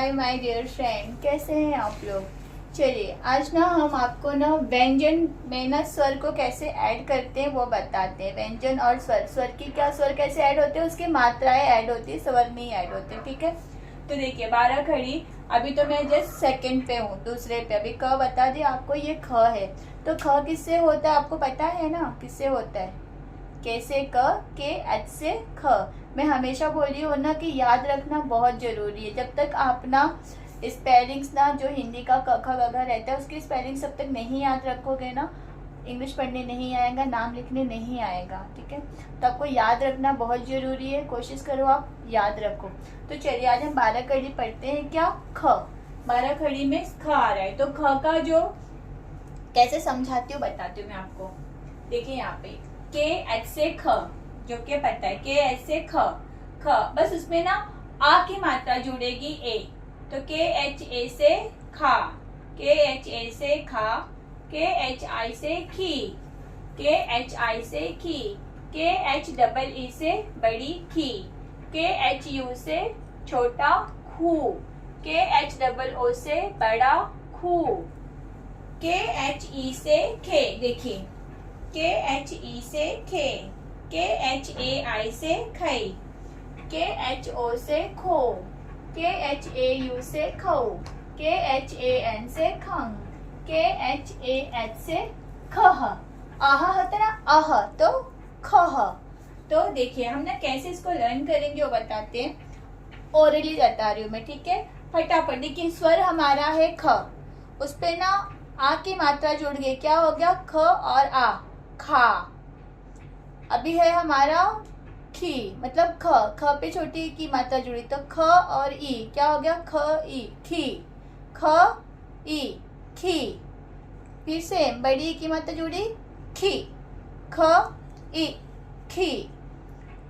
Hi my dear friend, कैसे हैं आप लोग। चलिए आज ना हम आपको ना व्यंजन में ना स्वर को कैसे ऐड करते हैं वो बताते हैं। व्यंजन और स्वर, स्वर की क्या स्वर कैसे ऐड होते हैं, उसकी मात्राएं ऐड होती है, स्वर नहीं ऐड होते। ठीक है, तो देखिए 12 खड़ी। अभी तो मैं जस्ट सेकंड पे हूँ, दूसरे पे। अभी क बता दिया आपको, ये ख है। तो ख किससे होता है आपको पता है ना, किससे होता है। कैसे क के एच से ख। मैं हमेशा बोल रही हूँ ना कि याद रखना बहुत जरूरी है। जब तक आप ना स्पेलिंग्स ना जो हिंदी का क ख ग घ रहता है उसकी स्पेलिंग सब तक नहीं याद रखोगे ना, इंग्लिश पढ़ने नहीं आएगा, नाम लिखने नहीं आएगा। ठीक है, तो आपको याद रखना बहुत जरूरी है। कोशिश करो आप याद रखो। तो चलिए आज हम 12 खड़ी पढ़ते हैं। क्या ख, 12 खड़ी में ख आ रहा है, तो ख का जो कैसे समझाती हूँ बताती हूँ मैं आपको। देखिए यहाँ पे के एच से ख, जो कि पता है के एच से ख, ख बस उसमें ना आ की मात्रा जुड़ेगी ए। तो के एच ए से खा, के एच ए से खा, के एच आई से खी, के एच आई से खी, के एच डबल ई से बड़ी खी, के एच यू से छोटा खू, के एच डबल ओ से बड़ा खू, के एच ई से खे। देखिए के एच ई से खे, के एच ए आई से खई, के एच ओ से खो, के एच ए यू से खो, के एच ए एन से खंग, के एच ए एच से खह। आहा होता ना आह, तो खह। तो देखिए हम ना कैसे इसको लर्न करेंगे वो बताते हैं। ओरली बता रही हूँ मैं, ठीक है, फटाफट। देखिए स्वर हमारा है ख, उस पे ना आ की मात्रा जुड़ गई, क्या हो गया ख और आ, खा। अभी है हमारा खी, मतलब ख, ख पे छोटी की मात्रा जुड़ी, तो ख और ई क्या हो गया ख ई, खी, ख ई खी। फिर से बड़ी की मात्रा जुड़ी खी, ख ई खी।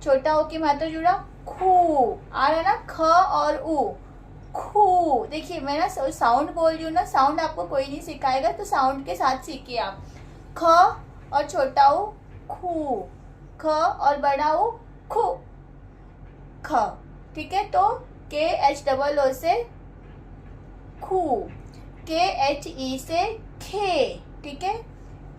छोटा ओ की मात्रा जुड़ा खू, आ रहा ना ख और ऊ, खू। देखिए मैं ना साउंड बोल रही हूँ ना, साउंड आपको कोई नहीं सिखाएगा, तो साउंड के साथ सीखिए आप। ख और छोटा ऊ खू, ख और बड़ा ऊ खू, ख। ठीक है, तो के एच डबल ओ से खू, के एच ई से खे, ठीक है,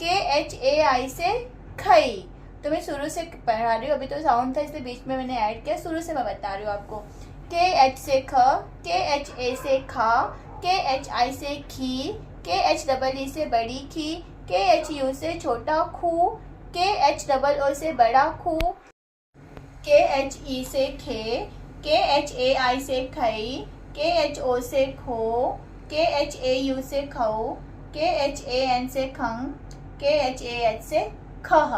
के एच ए आई से खई। तो मैं शुरू से पढ़ा रही हूँ, अभी तो साउंड था इसलिए बीच में मैंने ऐड किया, शुरू से मैं बता रही हूँ आपको। के एच से ख, के एच ए से खा, के एच आई से खी, के एच डबल ई से बड़ी खी, के एच यू से छोटा खू, के एच डबल ओ से बड़ा खू, के एच ई से खे, के एच ए आई से खई, के एच ओ से खो, के एच ए यू से खऊ, के एच ए एन से खंग, के एच ए एच से खह।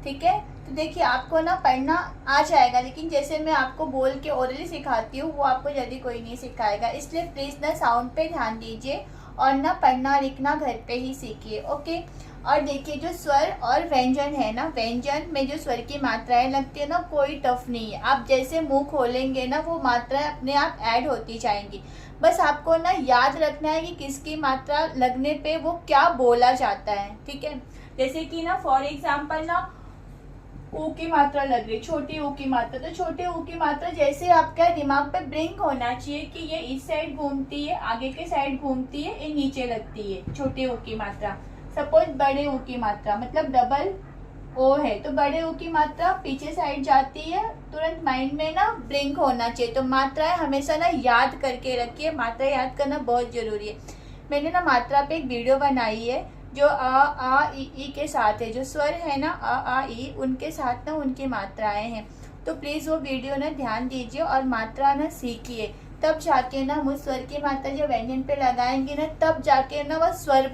ठीक है, तो देखिए आपको ना पढ़ना आ जाएगा, लेकिन जैसे मैं आपको बोल के ओरली सिखाती हूँ वो आपको जल्दी कोई नहीं सिखाएगा। इसलिए प्लीज़ ना साउंड पे ध्यान दीजिए और ना पढ़ना लिखना घर पे ही सीखिए। ओके, और देखिए जो स्वर और व्यंजन है ना, व्यंजन में जो स्वर की मात्राएं लगती है ना, कोई टफ नहीं है। आप जैसे मुंह खोलेंगे ना वो मात्राएं अपने आप ऐड होती जाएंगी। बस आपको ना याद रखना है कि किसकी मात्रा लगने पे वो क्या बोला जाता है। ठीक है, जैसे कि ना फॉर एग्जाम्पल ना ऊ की मात्रा लग रही, छोटी ऊ की मात्रा, तो छोटे ऊ की मात्रा जैसे आपका दिमाग पे ब्रिंक होना चाहिए कि ये इस साइड घूमती है, आगे के साइड घूमती है, ये नीचे लगती है, छोटे ऊ की मात्रा। सपोज बड़े ऊ की मात्रा मतलब डबल ओ है, तो बड़े ऊ की मात्रा पीछे साइड जाती है, तुरंत माइंड में ना ब्रिंक होना चाहिए। तो मात्राएं हमेशा ना याद करके रखिए, मात्रा याद करना बहुत जरूरी है। मैंने ना मात्रा पे एक वीडियो बनाई है जो आ ई के साथ है, जो स्वर है ना आ ई, उनके साथ ना उनकी मात्राएं हैं। तो प्लीज़ वो वीडियो ना ध्यान दीजिए और मात्रा ना सीखिए, तब जाके ना हम उस स्वर की मात्रा जो व्यंजन पे लगाएंगे ना, तब जाके ना वह स्वर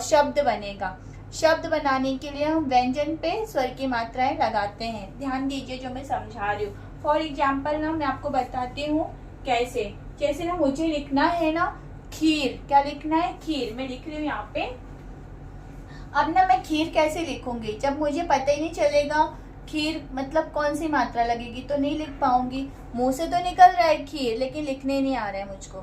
शब्द बनेगा। शब्द बनाने के लिए हम व्यंजन पे स्वर की मात्राएं लगाते हैं। ध्यान दीजिए जो मैं समझा रही हूँ। फॉर एग्जाम्पल ना मैं आपको बताती हूँ कैसे। जैसे ना मुझे लिखना है ना खीर, क्या लिखना है खीर, मैं लिख रही हूँ यहाँ पे। अब ना मैं खीर कैसे लिखूंगी, जब मुझे पता ही नहीं चलेगा खीर मतलब कौन सी मात्रा लगेगी, तो नहीं लिख पाऊंगी। मुंह से तो निकल रहा है खीर, लेकिन लिखने नहीं आ रहा है मुझको।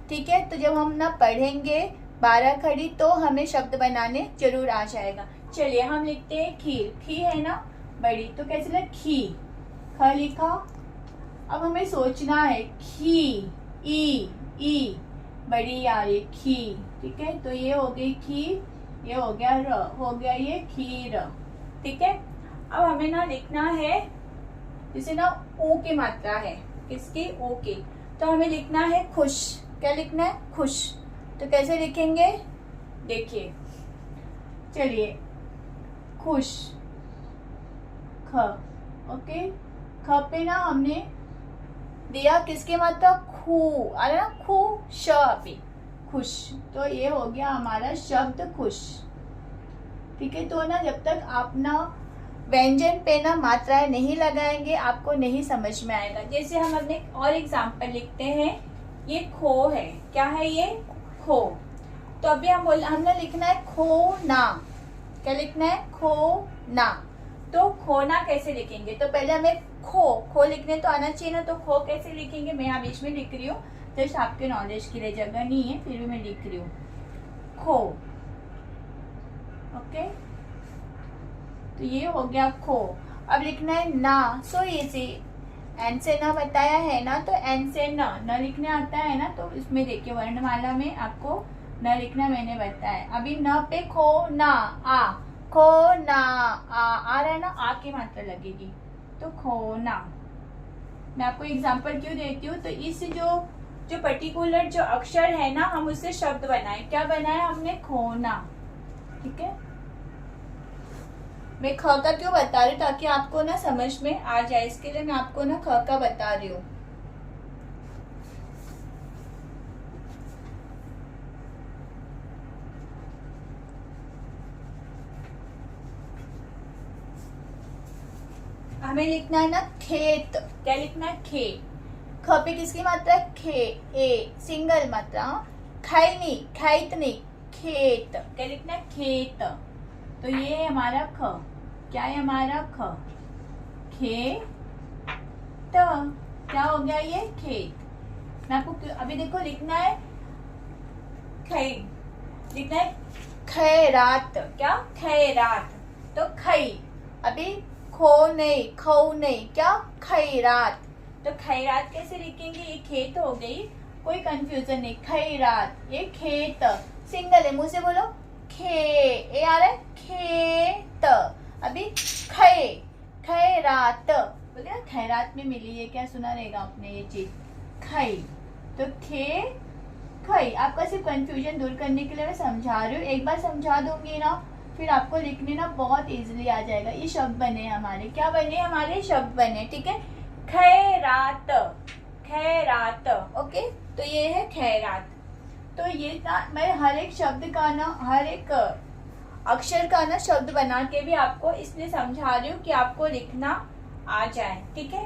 ठीक है, तो जब हम ना पढ़ेंगे 12 खड़ी तो हमें शब्द बनाने जरूर आ जाएगा। चलिए हम लिखते हैं खीर, खी है ना बड़ी, तो कैसे लिखा खी, ख लिखा। अब हमें सोचना है खी, ई, ई, बड़ी आ रही खी, ठीक है। तो ये हो गई खी, ये हो गया र, हो गया ये खीर, ठीक है। अब हमें ना लिखना है, जैसे ना ओ की मात्रा है, किसकी, ओ की, तो हमें लिखना है खुश। क्या लिखना है, खुश। तो कैसे लिखेंगे, देखिए, चलिए, खुश, ख, ओके। ख पे ना हमने दिया किसकी मात्रा, खू, आ रहा ना, खू, श पे, खुश। तो ये हो गया हमारा शब्द खुश, ठीक है। तो ना जब तक आप ना व्यंजन पे ना मात्राएं नहीं लगाएंगे आपको नहीं समझ में आएगा। जैसे हम अपने और एग्जाम्पल लिखते हैं, ये खो है, क्या है ये, खो। तो अभी हमने लिखना है खोना। क्या लिखना है, खोना। तो खोना कैसे लिखेंगे, तो पहले हमें खो लिखने तो आना चाहिए ना, तो खो कैसे लिखेंगे, मैं यहाँ बीच में लिख रही हूँ, जस्ट आपके नॉलेज के लिए, जगह नहीं है फिर भी मैं लिख रही हूँ, खो, ओके। तो ये हो गया खो। अब लिखना है ना, सो इजी, एन से ना बताया है ना, तो एन से न लिखने आता है ना, तो इसमें देखिए वर्णमाला में आपको न लिखना मैंने बताया। अभी न पे खो ना, आ, खो ना, आ रहा है ना, आ की मात्रा लगेगी, तो खोना। मैं आपको एग्जांपल क्यों देती हूँ, तो इस जो पर्टिकुलर जो अक्षर है ना, हम उससे शब्द बनाए, क्या बनाया हमने, खोना, ठीक है। मैं ख का क्यों बता रही हूँ, ताकि आपको ना समझ में आ जाए, इसके लिए मैं आपको ना ख का बता रही हूँ। हमें लिखना है ना खेत। क्या लिखना है, खे। ख पे किसकी मात्रा है, खे, ए, सिंगल मात्रा। खैनी, खैतनी, खेत। क्या लिखना है, खेत। तो ये है हमारा ख। क्या है हमारा ख, खे, त, क्या हो गया ये, खेत। मैं आपको अभी देखो लिखना है, खै, लिखना है खैरात। क्या, खैरात, तो खई। अभी खो नहीं, खो नहीं, क्या, खैरात। तो खैरात कैसे लिखेंगे, ये खेत हो गई, कोई कंफ्यूजन नहीं, खैरात, ये खेत, सिंगल है, मुंह से बोलो, खे, ए आ रहा है, खेत। अभी खे, खैरात, बोले ना खैरात में मिली है, क्या सुना रहेगा आपने ये चीज, खई। तो खे, खई। आपका सिर्फ कंफ्यूजन दूर करने के लिए मैं समझा रही हूँ, एक बार समझा दूंगी ना, फिर आपको लिखने ना बहुत इजीली आ जाएगा। ये शब्द बने हमारे, क्या बने हमारे, शब्द बने, ठीक है। खैरात, खैरात, ओके। तो ये है खैरात। तो ये ना मैं हर एक शब्द का ना, हर एक अक्षर का ना शब्द बना के भी आपको इसलिए समझा रही हूँ कि आपको लिखना आ जाए, ठीक है।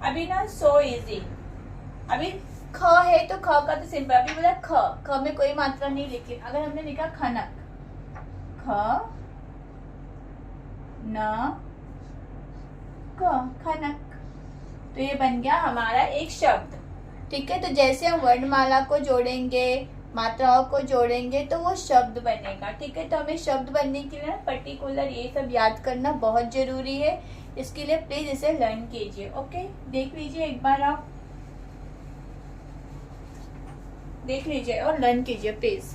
अभी ना सो इजी, अभी ख है तो ख का तो सिंपल, अभी बोला ख में कोई मात्रा नहीं लिखी। अगर हमने लिखा खनक, ख, न, क, खनक, तो ये बन गया हमारा एक शब्द, ठीक है। तो जैसे हम वर्णमाला को जोड़ेंगे, मात्राओं को जोड़ेंगे, तो वो शब्द बनेगा, ठीक है। तो हमें शब्द बनने के लिए पर्टिकुलर ये सब याद करना बहुत जरूरी है। इसके लिए प्लीज इसे लर्न कीजिए, ओके। देख लीजिए एक बार, आप देख लीजिए और लर्न कीजिए प्लीज।